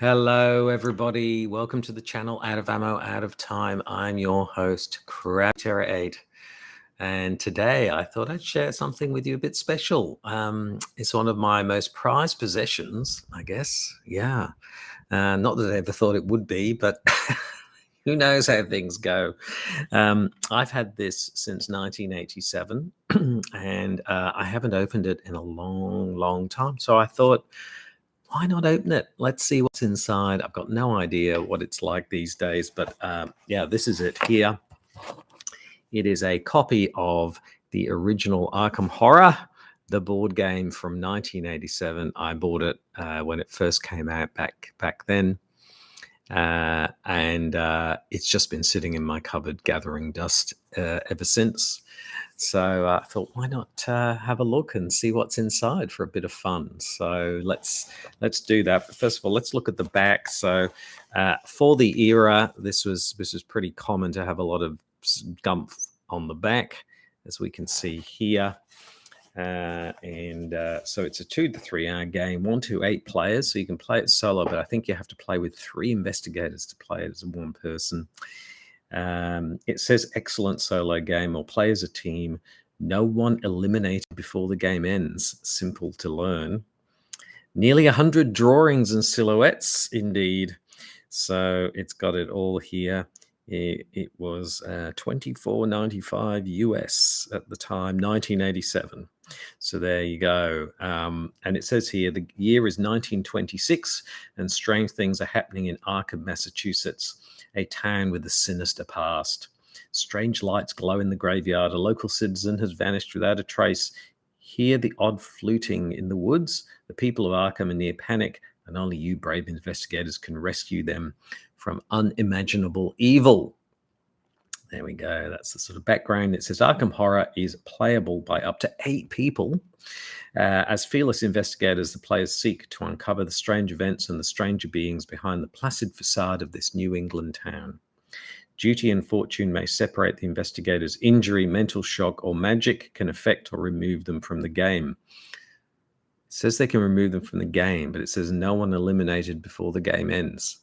Hello, everybody. Welcome to the channel Out of Ammo, Out of Time. I'm your host, Terror8. And today I thought I'd share something with you a bit special. It's one of my most prized possessions, I guess. Yeah. Not that I ever thought it would be, but who knows how things go. I've had this since 1987, and I haven't opened it in a long, long time. So I thought, why not open it? Let's see what's inside. I've got no idea what it's like these days, but yeah, this is it here. It is a copy of the original Arkham Horror, the board game from 1987. I bought it when it first came out back then. And it's just been sitting in my cupboard gathering dust ever since. So I thought, why not have a look and see what's inside for a bit of fun? So let's do that. But first of all, let's look at the back. So for the era, this was pretty common to have a lot of gumph on the back, as we can see here. So it's a 2 to 3 hour game, 1 to 8 players. So you can play it solo, but I think you have to play with 3 investigators to play it as one person. It says excellent solo game or play as a team. No one eliminated before the game ends. Simple to learn. Nearly 100 drawings and silhouettes, indeed. So it's got it all here. It was $24.95 US at the time, 1987. So there you go. And it says here the year is 1926, and strange things are happening in Arkham, Massachusetts, a town with a sinister past. Strange lights glow in the graveyard. A local citizen has vanished without a trace. Hear the odd fluting in the woods. The people of Arkham are near panic, and only you brave investigators can rescue them from unimaginable evil. There we go. That's the sort of background. It says Arkham Horror is playable by up to 8 people. As fearless investigators, the players seek to uncover the strange events and the stranger beings behind the placid facade of this New England town. Duty and fortune may separate the investigators. Injury, mental shock, or magic can affect or remove them from the game. It says they can remove them from the game, but it says no one eliminated before the game ends.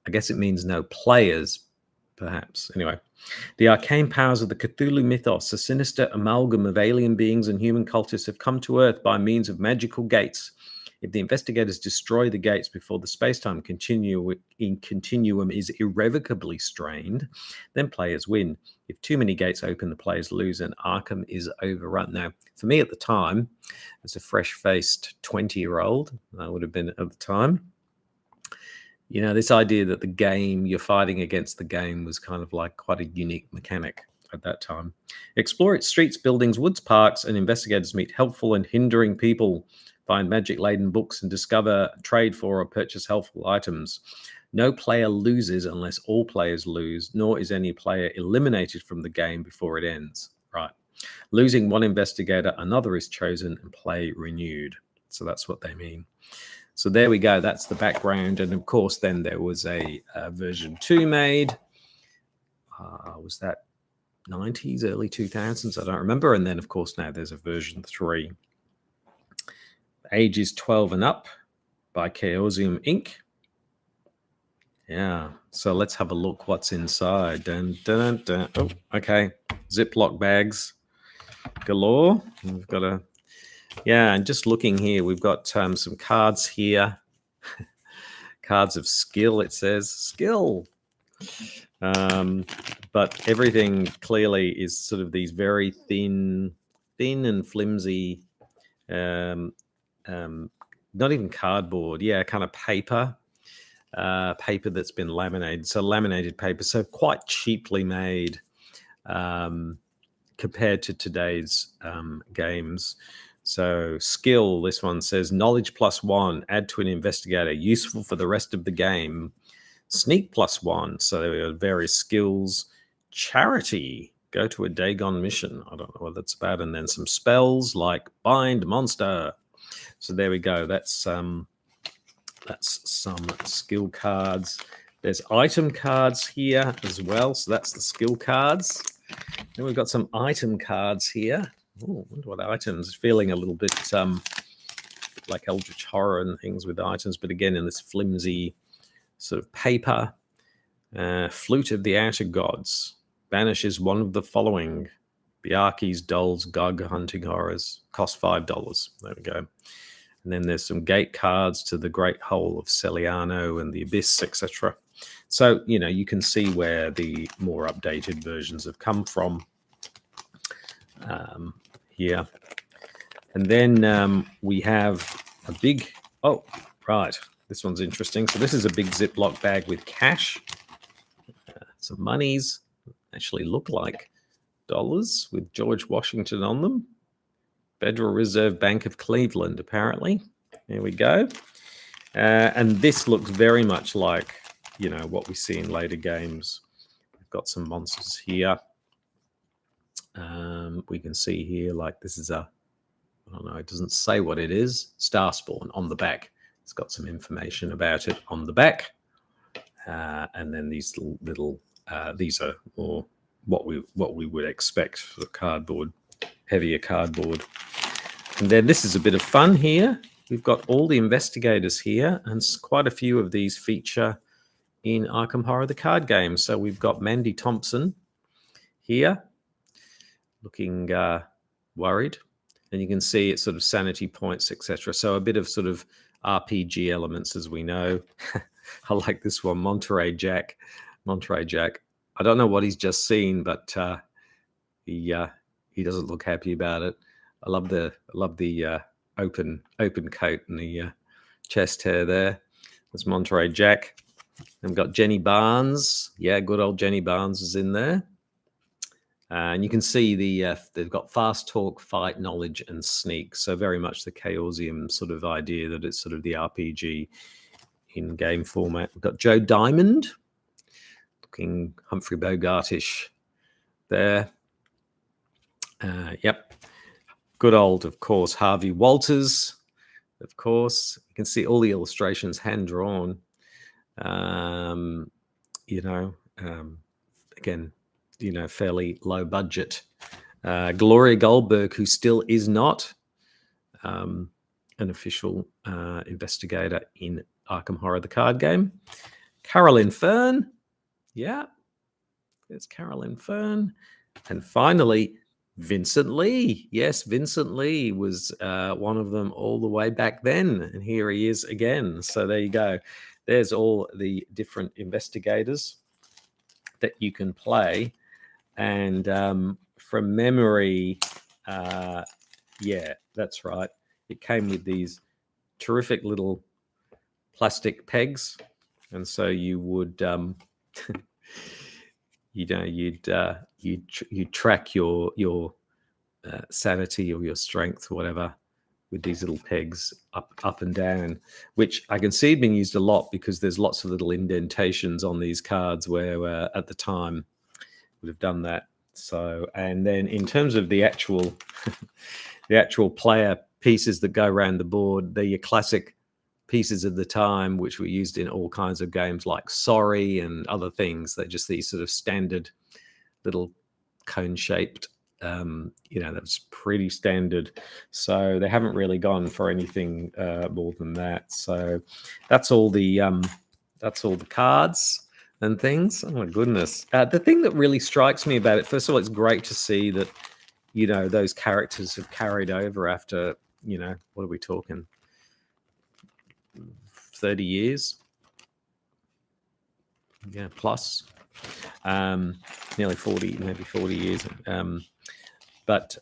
I guess it means no players, perhaps. Anyway, the arcane powers of the Cthulhu mythos, a sinister amalgam of alien beings and human cultists, have come to Earth by means of magical gates. If the investigators destroy the gates before the space-time continuum is irrevocably strained, then players win. If too many gates open, the players lose, and Arkham is overrun. Now, for me at the time, as a fresh-faced 20-year-old, I would have been at the time, you know, this idea that the game, you're fighting against the game, was kind of like quite a unique mechanic at that time. Explore its streets, buildings, woods, parks, and investigators meet helpful and hindering people, find magic-laden books, and discover, trade for, or purchase helpful items. No player loses unless all players lose, nor is any player eliminated from the game before it ends. Right. Losing one investigator, another is chosen, and play renewed. So that's what they mean. So there we go. That's the background. And of course, then there was a version 2 made. Was that 90s, early 2000s? I don't remember. And then, of course, now there's a version 3. Ages 12 and up by Chaosium Inc. Yeah. So let's have a look what's inside. Dun, dun, dun. Oh, okay. Ziploc bags galore. We've got a... Yeah, and just looking here, we've got some cards here. Cards of skill, it says. Skill! But everything clearly is sort of these very thin and flimsy, not even cardboard, yeah, kind of paper. Paper that's been laminated. So laminated paper, so quite cheaply made compared to today's games. So skill, this one says knowledge +1, add to an investigator, useful for the rest of the game. Sneak +1, so there are various skills. Charity, go to a Dagon mission. I don't know what that's about. And then some spells like bind monster. So there we go. That's some skill cards. There's item cards here as well. So that's the skill cards. Then we've got some item cards here. Oh, I wonder what items. Feeling a little bit like Eldritch Horror and things with items, but again in this flimsy sort of paper. Flute of the Outer Gods banishes one of the following: Biarki's Dolls Gug Hunting Horrors. Cost $5. There we go. And then there's some gate cards to the Great Hole of Celiano and the Abyss, etc. So, you can see where the more updated versions have come from here. And then we have a big, oh, right, this one's interesting. So this is a big Ziploc bag with cash. Some monies, actually look like dollars with George Washington on them. Federal Reserve Bank of Cleveland, apparently. There we go. And this looks very much like, what we see in later games. We've got some monsters here. We can see here, like, this is I don't know, it doesn't say what it is. Starspawn on the back. It's got some information about it on the back. And then these little these are more what we would expect for the cardboard, heavier cardboard. And then this is a bit of fun here. We've got all the investigators here, and quite a few of these feature in Arkham Horror, the card game. So we've got Mandy Thompson here, looking worried, and you can see it's sort of sanity points, etc. So a bit of sort of RPG elements, as we know. I like this one, Monterey Jack. I don't know what he's just seen, but he doesn't look happy about it. I love the open coat and the chest hair there. That's Monterey Jack. And we've got Jenny Barnes. Yeah, good old Jenny Barnes is in there. And you can see they've got fast talk, fight, knowledge, and sneak. So very much the Chaosium sort of idea that it's sort of the RPG in game format. We've got Joe Diamond, looking Humphrey Bogart-ish there. Yep. Good old, of course, Harvey Walters, of course. You can see all the illustrations hand-drawn. Again, fairly low budget. Gloria Goldberg, who still is not an official investigator in Arkham Horror, the card game. Carolyn Fern. Yeah, there's Carolyn Fern. And finally, Vincent Lee. Yes, Vincent Lee was one of them all the way back then. And here he is again. So there you go. There's all the different investigators that you can play. And from memory, yeah, that's right. It came with these terrific little plastic pegs. And so you would, you'd track your sanity or your strength or whatever with these little pegs up and down, which I can see being used a lot because there's lots of little indentations on these cards where at the time would have done that. So, and then in terms of the actual the actual player pieces that go around the board, they're your classic pieces of the time, which were used in all kinds of games like Sorry and other things. They're just these sort of standard little cone-shaped, that's pretty standard. So they haven't really gone for anything more than that. So that's all the cards and things. Oh my goodness. The thing that really strikes me about it, first of all, it's great to see that, those characters have carried over after, what are we talking? 30 years, yeah, plus nearly 40, maybe 40 years. But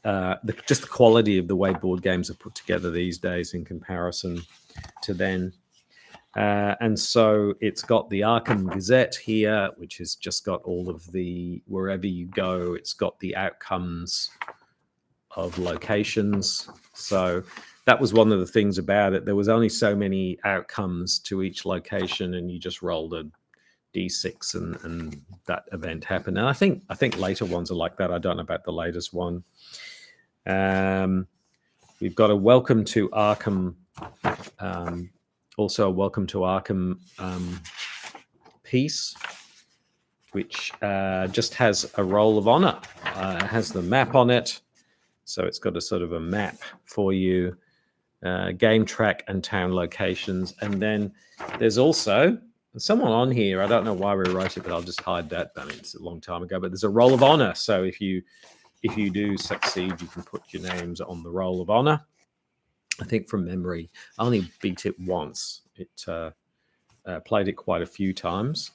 just the quality of the way board games are put together these days in comparison to then. And so it's got the Arkham Gazette here, which has just got all of the, wherever you go, it's got the outcomes of locations. So that was one of the things about it. There was only so many outcomes to each location, and you just rolled a D6 and that event happened. And I think later ones are like that. I don't know about the latest one. We've got a Welcome to Arkham, also a Welcome to Arkham piece, which just has a roll of honor. It has the map on it. So it's got a sort of a map for you. Game track and town locations. And then there's also, someone on here, I don't know why we wrote it, but I'll just hide that. I mean, it's a long time ago, but there's a roll of honor. So if you do succeed, you can put your names on the roll of honor. I think from memory, I only beat it once. It played it quite a few times.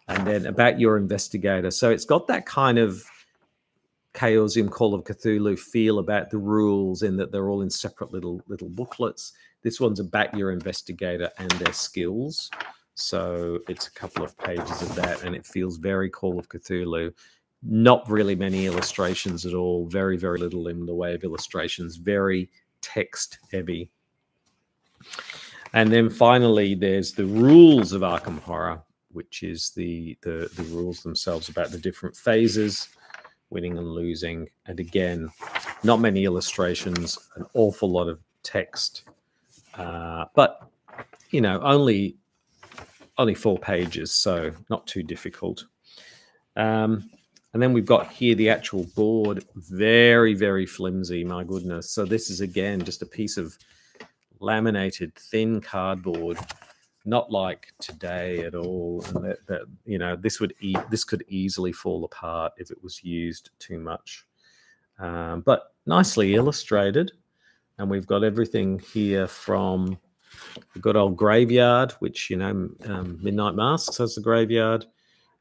And then about your investigator. So it's got that kind of Chaosium Call of Cthulhu feel about the rules, in that they're all in separate little booklets. This one's about your investigator and their skills. So it's a couple of pages of that, and it feels very Call of Cthulhu. Not really many illustrations at all. Very, very little in the way of illustrations. Very text heavy. And then finally, there's the rules of Arkham Horror, which is the rules themselves about the different phases, winning and losing. And again, not many illustrations, an awful lot of text. But, you know, only 4 pages, so not too difficult. And then we've got here the actual board. Very, very flimsy, my goodness. So this is, again, just a piece of laminated thin cardboard, not like today at all. And that you know, this could easily fall apart if it was used too much. But nicely illustrated. And we've got everything here from the good old graveyard, which, you know, Midnight Masks has the graveyard.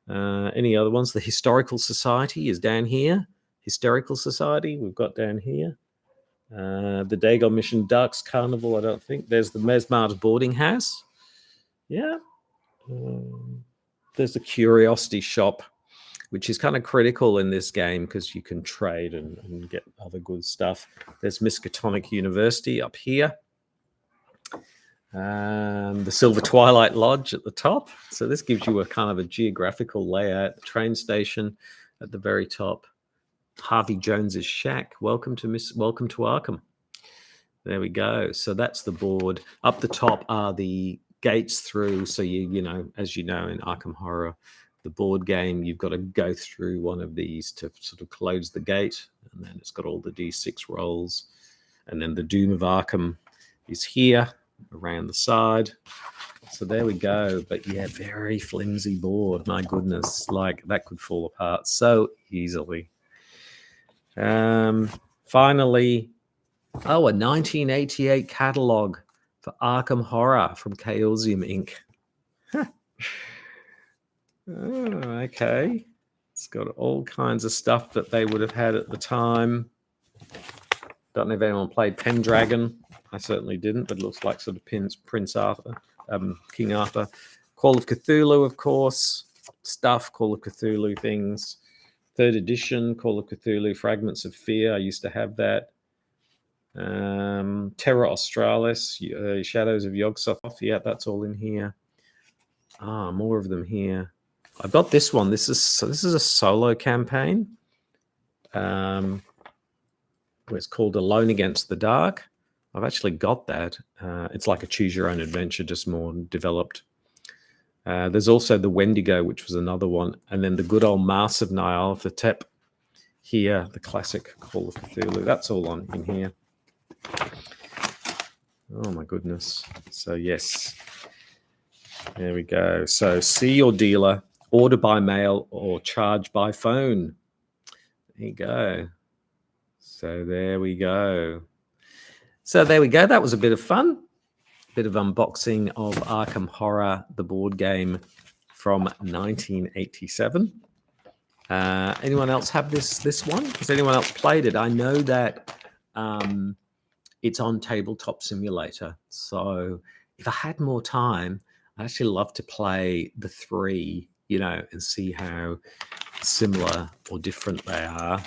Any other ones? The Historical Society is down here. Hysterical Society we've got down here. The Dagon Mission Ducks Carnival, I don't think. There's the Mesmar's Boarding House. Yeah. There's the Curiosity Shop, which is kind of critical in this game because you can trade and get other good stuff. There's Miskatonic University up here. The Silver Twilight Lodge at the top. So this gives you a kind of a geographical layout. The train station at the very top. Harvey Jones's shack. Welcome to Arkham. There we go. So that's the board. Up the top are the gates through. So you know, as you know, in Arkham Horror, the board game, you've got to go through one of these to sort of close the gate, and then it's got all the D6 rolls, and then the Doom of Arkham is here around the side. So there we go. But yeah, very flimsy board. My goodness, like that could fall apart so easily. Finally, a 1988 catalog for Arkham Horror from Chaosium Inc. Okay. It's got all kinds of stuff that they would have had at the time. Don't know if anyone played Pendragon. I certainly didn't, but it looks like sort of Prince Arthur, King Arthur. Call of Cthulhu, of course. Stuff, Call of Cthulhu things. 3rd edition, Call of Cthulhu, Fragments of Fear. I used to have that. Terra Australis, Shadows of Yog-Sothoth. Yeah, that's all in here. More of them here. I've got this one. This is a solo campaign. It's called Alone Against the Dark. I've actually got that. It's like a choose your own adventure, just more developed. There's also the Wendigo, which was another one. And then the good old Mass of Nyarlathotep here, the classic Call of Cthulhu. That's all in here. Oh, my goodness. So, yes. There we go. So, see your dealer, order by mail, or charge by phone. There you go. So, there we go. That was a bit of fun. Bit of unboxing of Arkham Horror, the board game from 1987. Anyone else have this one? Has anyone else played it? I know that it's on Tabletop Simulator. So if I had more time, I'd actually love to play the 3, you know, and see how similar or different they are.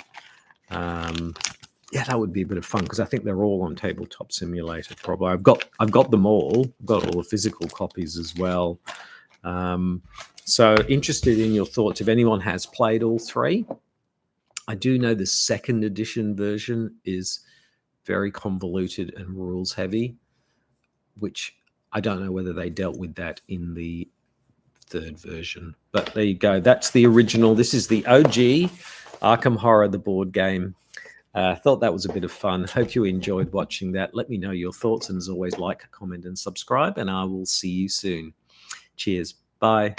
Yeah, that would be a bit of fun because I think they're all on Tabletop Simulator. Probably, I've got them all. I've got all the physical copies as well. So interested in your thoughts. If anyone has played all 3, I do know the 2nd edition version is very convoluted and rules heavy, which I don't know whether they dealt with that in the 3rd version. But there you go. That's the original. This is the OG Arkham Horror, the board game. Thought that was a bit of fun. Hope you enjoyed watching that. Let me know your thoughts. And as always, like, comment, and subscribe. And I will see you soon. Cheers. Bye.